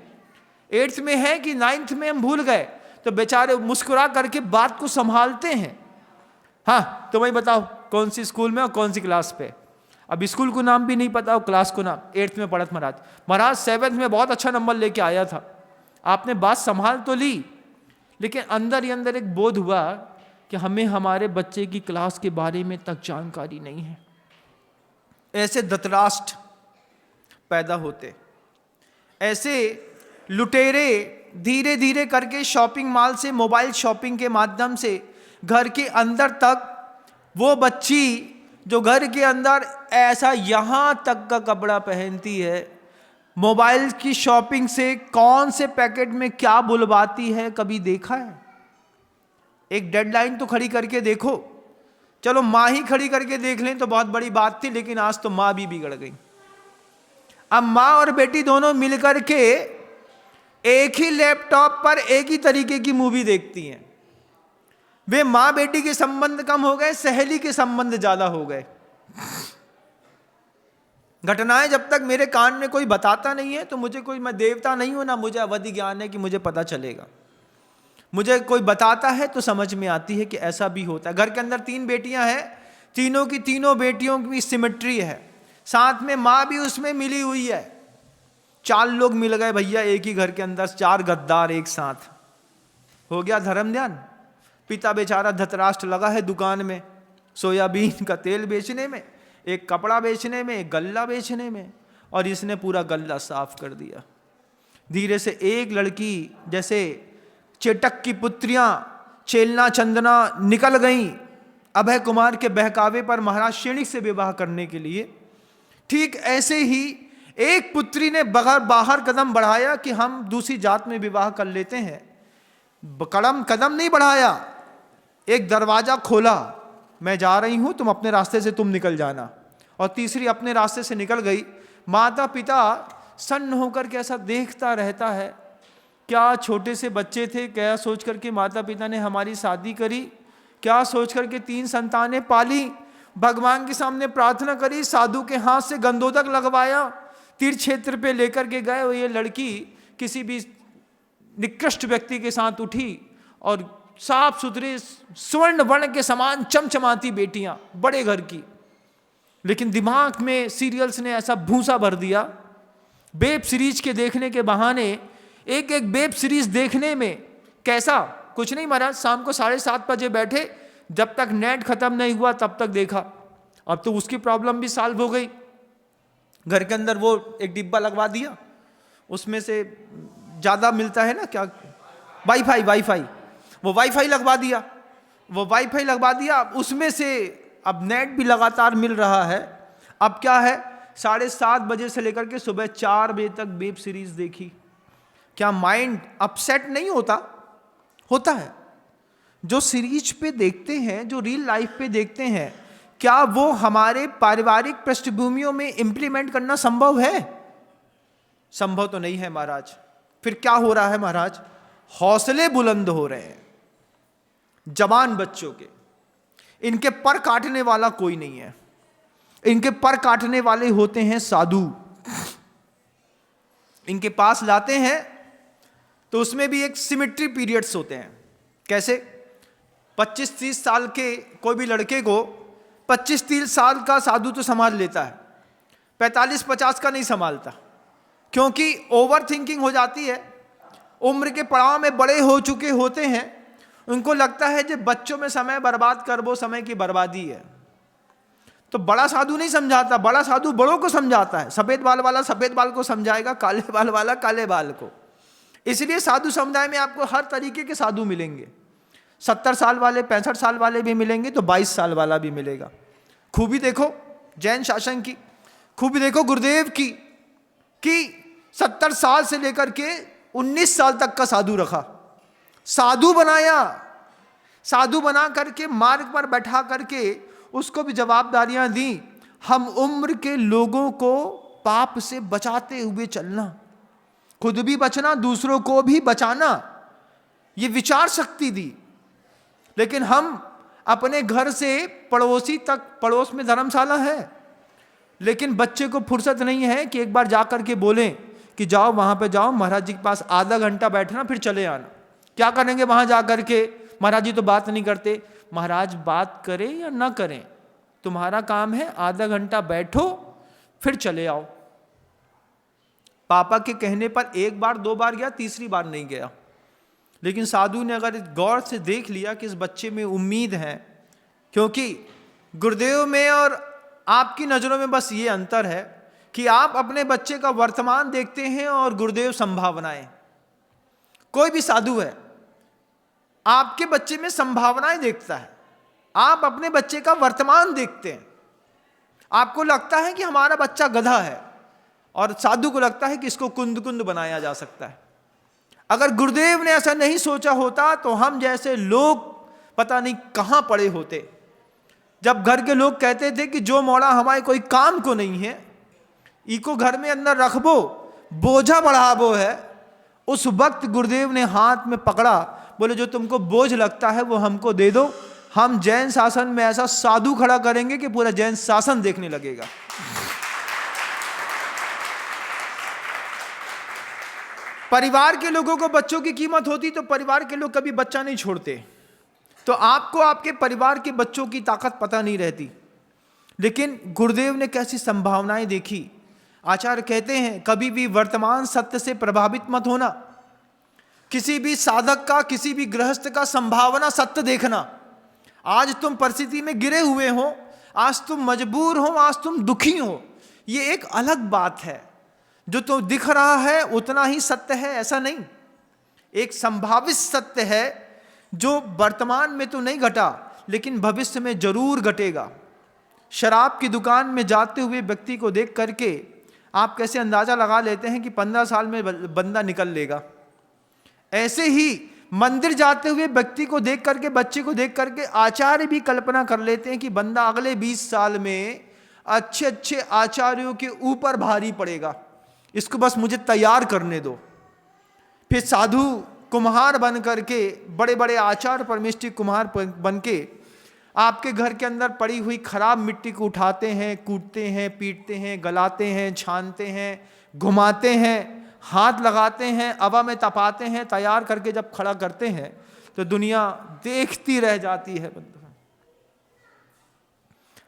[SPEAKER 1] 8th में है कि 9th में, हम भूल गए। तो बेचारे मुस्कुरा करके बात को संभालते हैं। हाँ तुम्हें बताओ कौन सी स्कूल में और कौन सी क्लास पे। अब स्कूल को नाम भी नहीं पता और क्लास को नाम। 8th में पढ़ा महाराज, महाराज 7th में बहुत अच्छा नंबर लेके आया था। आपने बात संभाल तो ली, लेकिन अंदर ही अंदर एक बोध हुआ कि हमें हमारे बच्चे की क्लास के बारे में तक जानकारी नहीं है। ऐसे धृतराष्ट्र पैदा होते, ऐसे लुटेरे धीरे धीरे करके शॉपिंग मॉल से, मोबाइल शॉपिंग के माध्यम से घर के अंदर तक वो बच्ची जो घर के अंदर ऐसा यहां तक का कपड़ा पहनती है, मोबाइल की शॉपिंग से कौन से पैकेट में क्या बुलवाती है, कभी देखा है? एक डेडलाइन तो खड़ी करके देखो। चलो माँ ही खड़ी करके देख लें तो बहुत बड़ी बात थी, लेकिन आज तो माँ भी बिगड़ गई। अब माँ और बेटी दोनों मिलकर के एक ही लैपटॉप पर एक ही तरीके की मूवी देखती हैं। वे माँ बेटी के संबंध कम हो गए, सहेली के संबंध ज्यादा हो गए। घटनाएं जब तक मेरे कान में कोई बताता नहीं है तो मुझे कोई, मैं देवता नहीं हूं ना, मुझे अवधि ज्ञान है कि मुझे पता चलेगा। मुझे कोई बताता है तो समझ में आती है कि ऐसा भी होता है। घर के अंदर 3 बेटियां हैं, तीनों की तीनों बेटियों की सिमेट्री है, साथ में माँ भी उसमें मिली हुई है। 4 लोग मिल गए भैया एक ही घर के अंदर, 4 गद्दार एक साथ, हो गया धर्म ध्यान। पिता बेचारा धृतराष्ट्र लगा है दुकान में, सोयाबीन का तेल बेचने में, एक कपड़ा बेचने में, एक गल्ला बेचने में, और इसने पूरा गल्ला साफ कर दिया। धीरे से एक लड़की जैसे चेटक की पुत्रियां चेलना चंदना निकल गईं अभय कुमार के बहकावे पर महाराज श्रेणिक से विवाह करने के लिए, ठीक ऐसे ही एक पुत्री ने बाहर कदम बढ़ाया कि हम दूसरी जात में विवाह कर लेते हैं। कदम नहीं बढ़ाया, एक दरवाजा खोला, मैं जा रही हूं, तुम अपने रास्ते से तुम निकल जाना, और तीसरी अपने रास्ते से निकल गई। माता पिता सन्न होकर के ऐसा देखता रहता है, क्या छोटे से बच्चे थे, क्या सोच करके माता पिता ने हमारी शादी करी, क्या सोच करके 3 संतानें पाली, भगवान के सामने प्रार्थना करी, साधु के हाथ से गंधोदक लगवाया, तीर्थ क्षेत्र पे लेकर के गए, और ये लड़की किसी भी निकृष्ट व्यक्ति के साथ उठी, और साफ सुथरे स्वर्ण वर्ण के समान चमचमाती बेटियां, बड़े घर की, लेकिन दिमाग में सीरियल्स ने ऐसा भूसा भर दिया। वेब सीरीज के देखने के बहाने, एक वेब सीरीज देखने में कैसा कुछ नहीं महाराज, शाम को 7:30 बजे बैठे, जब तक नेट खत्म नहीं हुआ तब तक देखा। अब तो उसकी प्रॉब्लम भी सॉल्व हो गई, घर के अंदर वो एक डिब्बा लगवा दिया, उसमें से ज़्यादा मिलता है ना, क्या वाईफाई, वो वाईफाई लगवा दिया, उसमें से अब नेट भी लगातार मिल रहा है। अब क्या है, 7:30 बजे से लेकर के सुबह 4 बजे तक वेब सीरीज देखी। क्या माइंड अपसेट नहीं होता है? जो सीरीज पे देखते हैं, जो रियल लाइफ पे देखते हैं, क्या वो हमारे पारिवारिक पृष्ठभूमियों में इंप्लीमेंट करना संभव है? संभव तो नहीं है महाराज। फिर क्या हो रहा है महाराज? हौसले बुलंद हो रहे हैं जवान बच्चों के। इनके पर काटने वाला कोई नहीं है, इनके पर काटने वाले होते हैं साधु। इनके पास लाते हैं तो उसमें भी एक सिमेट्री पीरियड्स होते हैं। कैसे? 25-30 साल के कोई भी लड़के को 25-30 साल का साधु तो संभाल लेता है, 45-50 का नहीं संभालता, क्योंकि ओवर थिंकिंग हो जाती है। उम्र के पड़ाव में बड़े हो चुके होते हैं, उनको लगता है जो बच्चों में समय बर्बाद कर वो समय की बर्बादी है। तो बड़ा साधु नहीं समझाता, बड़ा साधु बड़ों को समझाता है। सफेद बाल वाला सफेद बाल को समझाएगा, काले बाल वाला काले बाल को। इसलिए साधु समुदाय में आपको हर तरीके के साधु मिलेंगे। 70 साल वाले, 65 साल वाले भी मिलेंगे, तो 22 साल वाला भी मिलेगा। खूबी देखो जैन शासन की, खूबी देखो गुरुदेव की, कि 70 साल से लेकर के 19 साल तक का साधु रखा, साधु बनाया, साधु बना करके मार्ग पर बैठा करके उसको भी जवाबदारियां दी। हम उम्र के लोगों को पाप से बचाते हुए चलना, खुद भी बचना, दूसरों को भी बचाना, ये विचार शक्ति दी। लेकिन हम अपने घर से पड़ोसी तक, पड़ोस में धर्मशाला है, लेकिन बच्चे को फुर्सत नहीं है कि एक बार जाकर के बोलें कि जाओ वहां पे जाओ, महाराज जी के पास आधा घंटा बैठना फिर चले आना। क्या करेंगे वहां जाकर के? महाराज जी तो बात नहीं करते। महाराज बात करें या ना करें, तुम्हारा काम है आधा घंटा बैठो फिर चले आओ। पापा के कहने पर 1 बार 2 बार गया, तीसरी बार नहीं गया। लेकिन साधु ने अगर गौर से देख लिया कि इस बच्चे में उम्मीद है, क्योंकि गुरुदेव में और आपकी नजरों में बस ये अंतर है कि आप अपने बच्चे का वर्तमान देखते हैं और गुरुदेव संभावनाएं। कोई भी साधु है आपके बच्चे में संभावनाएं देखता है, आप अपने बच्चे का वर्तमान देखते हैं। आपको लगता है कि हमारा बच्चा गधा है, और साधु को लगता है कि इसको कुंद कुंद बनाया जा सकता है। अगर गुरुदेव ने ऐसा नहीं सोचा होता तो हम जैसे लोग पता नहीं कहां पड़े होते। जब घर के लोग कहते थे कि जो मोड़ा हमारे कोई काम को नहीं है, इको घर में अंदर रखबो, बोझा बढ़ाबो है, उस वक्त गुरुदेव ने हाथ में पकड़ा, बोले जो तुमको बोझ लगता है वो हमको दे दो, हम जैन शासन में ऐसा साधु खड़ा करेंगे कि पूरा जैन शासन देखने लगेगा। परिवार के लोगों को बच्चों की कीमत होती तो परिवार के लोग कभी बच्चा नहीं छोड़ते। तो आपको आपके परिवार के बच्चों की ताकत पता नहीं रहती। लेकिन गुरुदेव ने कैसी संभावनाएं देखी। आचार्य कहते हैं कभी भी वर्तमान सत्य से प्रभावित मत होना। किसी भी साधक का, किसी भी गृहस्थ का संभावना सत्य देखना। आज तुम परिस्थिति में गिरे हुए हो, आज तुम मजबूर हो, आज तुम दुखी हो, ये एक अलग बात है। जो तो दिख रहा है उतना ही सत्य है ऐसा नहीं। एक संभावित सत्य है जो वर्तमान में तो नहीं घटा, लेकिन भविष्य में जरूर घटेगा। शराब की दुकान में जाते हुए व्यक्ति को देख करके आप कैसे अंदाजा लगा लेते हैं कि 15 साल में बंदा निकल लेगा, ऐसे ही मंदिर जाते हुए व्यक्ति को देख करके, बच्चे को देख करके आचार्य भी कल्पना कर लेते हैं कि बंदा अगले 20 साल में अच्छे अच्छे आचार्यों के ऊपर भारी पड़ेगा, इसको बस मुझे तैयार करने दो। फिर साधु कुम्हार बन करके, बड़े बड़े आचार्य परमेष्ठी कुम्हार बन के आपके घर के अंदर पड़ी हुई खराब मिट्टी को उठाते हैं, कूटते हैं, पीटते हैं, गलाते हैं, छानते हैं, घुमाते हैं, हाथ लगाते हैं, हवा में तपाते हैं, तैयार करके जब खड़ा करते हैं तो दुनिया देखती रह जाती है।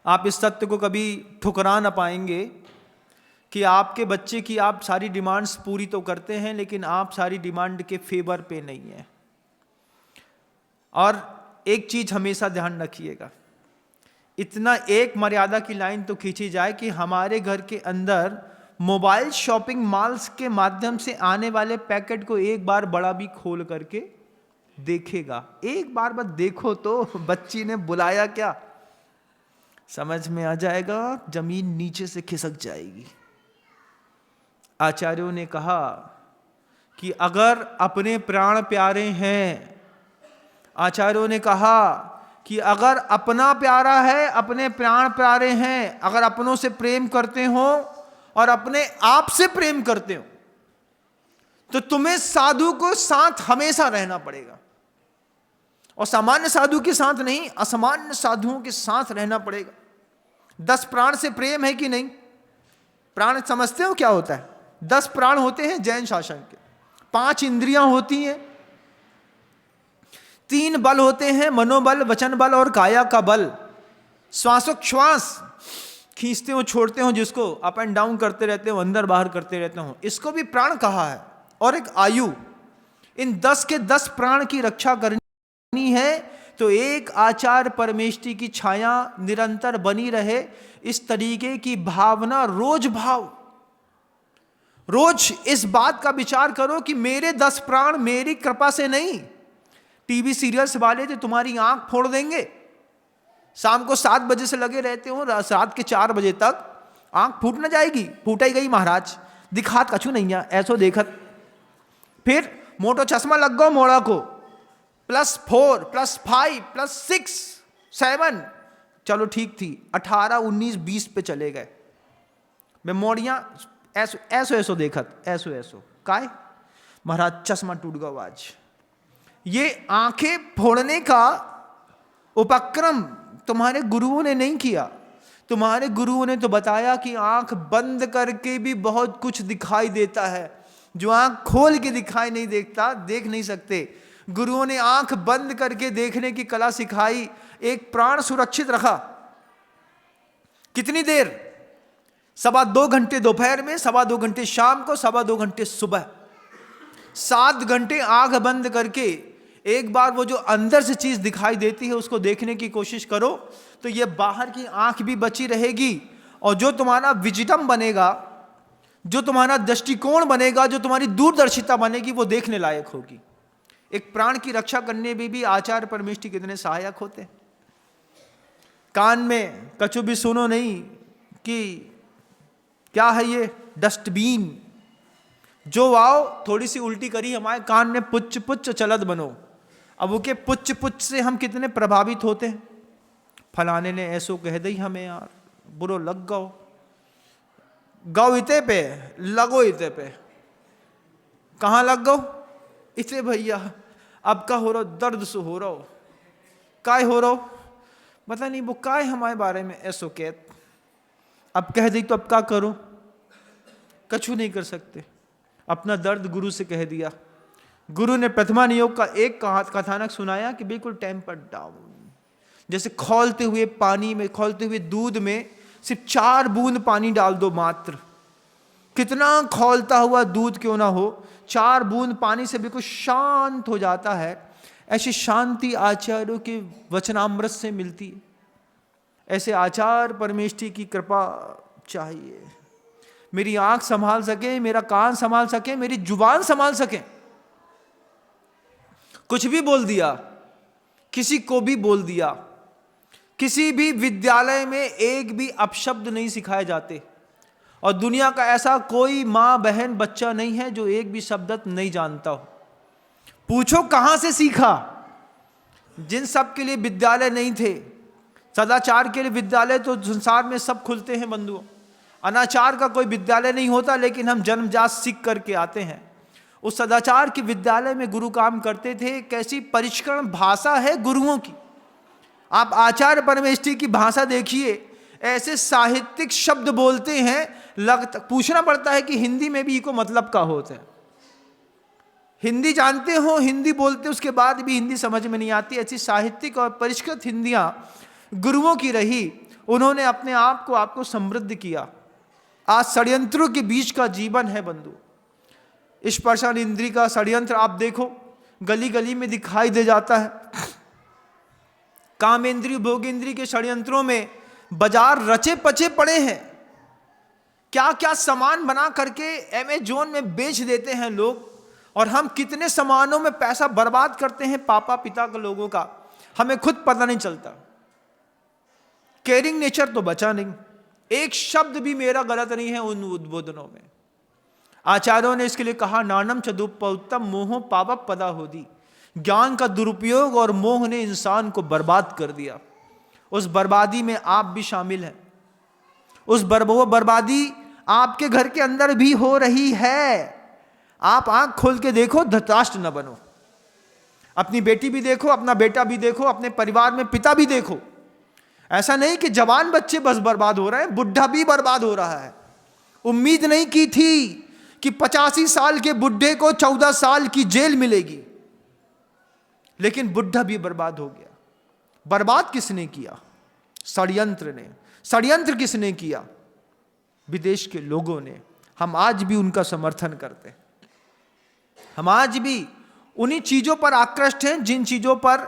[SPEAKER 1] आप इस सत्य को कभी ठुकरा ना पाएंगे कि आपके बच्चे की आप सारी डिमांड्स पूरी तो करते हैं, लेकिन आप सारी डिमांड के फेवर पे नहीं है। और एक चीज हमेशा ध्यान रखिएगा, इतना एक मर्यादा की लाइन तो खींची जाए कि हमारे घर के अंदर मोबाइल शॉपिंग मॉल्स के माध्यम से आने वाले पैकेट को एक बार बड़ा भी खोल करके देखेगा। एक बार बस देखो तो बच्ची ने बुलाया क्या, समझ में आ जाएगा, जमीन नीचे से खिसक जाएगी। आचार्यों ने कहा कि अगर अपने प्राण प्यारे हैं, आचार्यों ने कहा कि अगर अपना प्यारा है, अपने प्राण प्यारे हैं, अगर अपनों से प्रेम करते हो और अपने आप से प्रेम करते हो तो तुम्हें साधु को साथ हमेशा रहना पड़ेगा, और सामान्य साधु के साथ नहीं, असामान्य साधुओं के साथ रहना पड़ेगा। 10 प्राण से प्रेम है कि नहीं? प्राण समझते हो क्या होता है? 10 प्राण होते हैं जैन शासन के, 5 इंद्रियां होती हैं, 3 बल होते हैं, मनोबल, वचन बल और काया का बल। श्वासोच्छ्वास खींचते हो छोड़ते हो, जिसको अप एंड डाउन करते रहते हो, अंदर बाहर करते रहते हो, इसको भी प्राण कहा है। और एक आयु, इन 10 के 10 प्राण की रक्षा करनी है तो एक आचार्य परमेष्ठी की छाया निरंतर बनी रहे, इस तरीके की भावना रोज इस बात का विचार करो कि मेरे 10 प्राण मेरी कृपा से नहीं, टीवी सीरियल्स वाले तो तुम्हारी आंख फोड़ देंगे, शाम को 7 बजे से लगे रहते हो, रात के 4 बजे तक आंख फूट न जाएगी, फूटाई गई महाराज, दिखात कछु नहीं है, ऐसो देखत। फिर मोटो चश्मा लग गो मोड़ा को, +4 +5 +6 7, चलो ठीक थी, 18 19 20 पे चले गए, मेमोरियां ऐसो देखत, ऐसो काय महाराज चश्मा टूट गया आज। ये आंखें फोड़ने का उपक्रम तुम्हारे गुरुओं ने नहीं किया, तुम्हारे गुरुओं ने तो बताया कि आंख बंद करके भी बहुत कुछ दिखाई देता है, जो आंख खोल के दिखाई नहीं देता, देख नहीं सकते। गुरुओं ने आंख बंद करके देखने की कला सिखाई, एक प्राण सुरक्षित रखा। कितनी देर? 2.25 घंटे दोपहर में, 2.25 घंटे शाम को, 2.25 घंटे सुबह, 7 घंटे आंख बंद करके एक बार वो जो अंदर से चीज दिखाई देती है उसको देखने की कोशिश करो, तो ये बाहर की आंख भी बची रहेगी, और जो तुम्हारा विजिटम बनेगा, जो तुम्हारा दृष्टिकोण बनेगा, जो तुम्हारी दूरदर्शिता बनेगी, वो देखने लायक होगी। एक प्राण की रक्षा करने में भी आचार्य परमेष्ठी कितने सहायक होते हैं। कान में कछु भी सुनो नहीं कि क्या है ये डस्टबिन, जो आओ थोड़ी सी उल्टी करी हमारे कान में पुच्छ पुच्छ चलत बनो। अब वो के पुच्छ पुच्छ से हम कितने प्रभावित होते हैं, फलाने ने ऐसो कह दी हमें, यार बुरो लग गौ इते पे लगो, इते पे कहाँ लग गो, इसे भैया अब का हो रहा, दर्द से हो रहा, काय हो रहा, पता नहीं वो काय हमारे बारे में ऐसो कहत, अब कह दी तो अब क्या करो, कछु नहीं कर सकते। अपना दर्द गुरु से कह दिया। गुरु ने प्रथमा नियोग का एक कथानक सुनाया कि बिल्कुल टेम्पर डाउन, जैसे खौलते हुए पानी में, खौलते हुए दूध में सिर्फ 4 बूंद पानी डाल दो मात्र, कितना खौलता हुआ दूध क्यों ना हो, 4 बूंद पानी से बिल्कुल शांत हो जाता है। ऐसी शांति आचार्यों के वचनामृत से मिलती है। ऐसे आचार्य परमेष्ठी की कृपा चाहिए। मेरी आंख संभाल सके, मेरा कान संभाल सके, मेरी जुबान संभाल सके। कुछ भी बोल दिया, किसी को भी बोल दिया, किसी भी विद्यालय में एक भी अपशब्द नहीं सिखाए जाते, और दुनिया का ऐसा कोई माँ बहन बच्चा नहीं है जो एक भी शब्द नहीं जानता हो। पूछो कहाँ से सीखा? जिन सब के लिए विद्यालय नहीं थे, सदाचार के लिए विद्यालय तो संसार में सब खुलते हैं बंधुओं। अनाचार का कोई विद्यालय नहीं होता, लेकिन हम जन्मजात सीख करके आते हैं। उस सदाचार के विद्यालय में गुरु काम करते थे। कैसी परिष्करण भाषा है गुरुओं की। आप आचार्य परमेष्ठी की भाषा देखिए, ऐसे साहित्यिक शब्द बोलते हैं, पूछना पड़ता है कि हिंदी में भी इको मतलब का होता है। हिंदी जानते हो, हिंदी बोलते, उसके बाद भी हिंदी समझ में नहीं आती। ऐसी साहित्यिक और परिष्कृत हिंदियां गुरुओं की रही। उन्होंने अपने आप को आपको समृद्ध किया। आज षड्यंत्रों के बीच का जीवन है बंधु। स्पर्शन इंद्री का षड्यंत्र आप देखो, गली गली में दिखाई दे जाता है। कामेंद्री भोगेंद्री के षड्यंत्रों में बाजार रचे पचे पड़े हैं। क्या क्या सामान बना करके अमेज़न में बेच देते हैं लोग, और हम कितने सामानों में पैसा बर्बाद करते हैं पापा पिता के लोगों का, हमें खुद पता नहीं चलता। केयरिंग नेचर तो बचा नहीं। एक शब्द भी मेरा गलत नहीं है उन उद्बोधनों में। आचार्यों ने इसके लिए कहा, नानम चदुपौत्तम मोह पावप पदा होदी। ज्ञान का दुरुपयोग और मोह ने इंसान को बर्बाद कर दिया। उस बर्बादी में आप भी शामिल हैं। वो बर्बादी आपके घर के अंदर भी हो रही है। आप आंख खोल के देखो, धृतराष्ट्र न बनो। अपनी बेटी भी देखो, अपना बेटा भी देखो, अपने परिवार में पिता भी देखो। ऐसा नहीं कि जवान बच्चे बस बर्बाद हो रहे हैं, बुढ़ा भी बर्बाद हो रहा है। उम्मीद नहीं की थी कि 85 साल के बुढ़े को 14 साल की जेल मिलेगी, लेकिन बुढ़ा भी बर्बाद हो गया। बर्बाद किसने किया? षड्यंत्र ने। षड्यंत्र किसने किया? विदेश के लोगों ने। हम आज भी उनका समर्थन करते हैं। हम आज भी उन्हीं चीजों पर आकृष्ट हैं जिन चीजों पर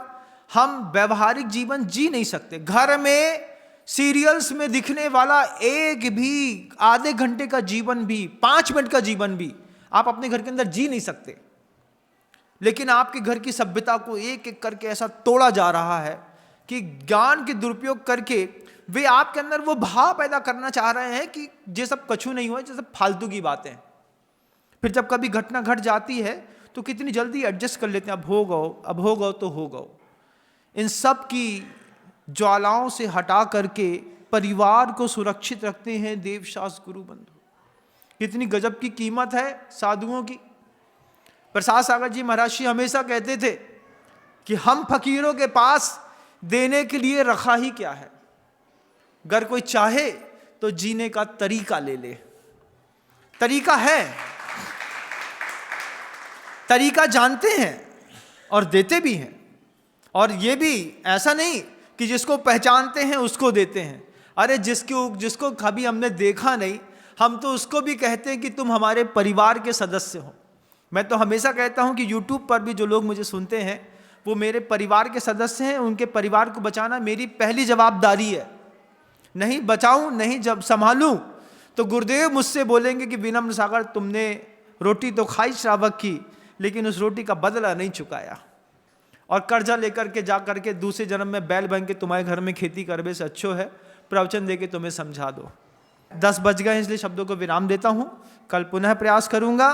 [SPEAKER 1] हम व्यवहारिक जीवन जी नहीं सकते। घर में सीरियल्स में दिखने वाला एक भी आधे घंटे का जीवन भी, 5 मिनट का जीवन भी आप अपने घर के अंदर जी नहीं सकते। लेकिन आपके घर की सभ्यता को एक एक करके ऐसा तोड़ा जा रहा है कि ज्ञान के दुरुपयोग करके वे आपके अंदर वो भाव पैदा करना चाह रहे हैं कि ये सब कछु नहीं हुआ, ये सब फालतू की बातें। फिर जब कभी घटना घट जाती है तो कितनी जल्दी एडजस्ट कर लेते हैं, अब हो गओ तो हो गओ। इन सब की ज्वालाओं से हटा करके परिवार को सुरक्षित रखते हैं देवशास्त्र गुरु बंधु। कितनी गजब की कीमत है साधुओं की। प्रसाद सागर जी महाराज जी हमेशा कहते थे कि हम फकीरों के पास देने के लिए रखा ही क्या है। अगर कोई चाहे तो जीने का तरीका ले ले। तरीका है, तरीका जानते हैं और देते भी हैं। और ये भी ऐसा नहीं कि जिसको पहचानते हैं उसको देते हैं। अरे जिसको कभी हमने देखा नहीं, हम तो उसको भी कहते हैं कि तुम हमारे परिवार के सदस्य हो। मैं तो हमेशा कहता हूं कि YouTube पर भी जो लोग मुझे सुनते हैं वो मेरे परिवार के सदस्य हैं। उनके परिवार को बचाना मेरी पहली जवाबदारी है। नहीं बचाऊं, नहीं जब संभालूं तो गुरुदेव मुझसे बोलेंगे कि विनम्र सागर, तुमने रोटी तो खाई श्रावक की, लेकिन उस रोटी का बदला नहीं चुकाया, और कर्जा लेकर के जा करके दूसरे जन्म में बैल बन के तुम्हारे घर में खेती करने से अच्छो है प्रवचन दे के तुम्हें समझा दो। 10 बज गए, इसलिए शब्दों को विराम देता हूं। कल पुनः प्रयास करूंगा।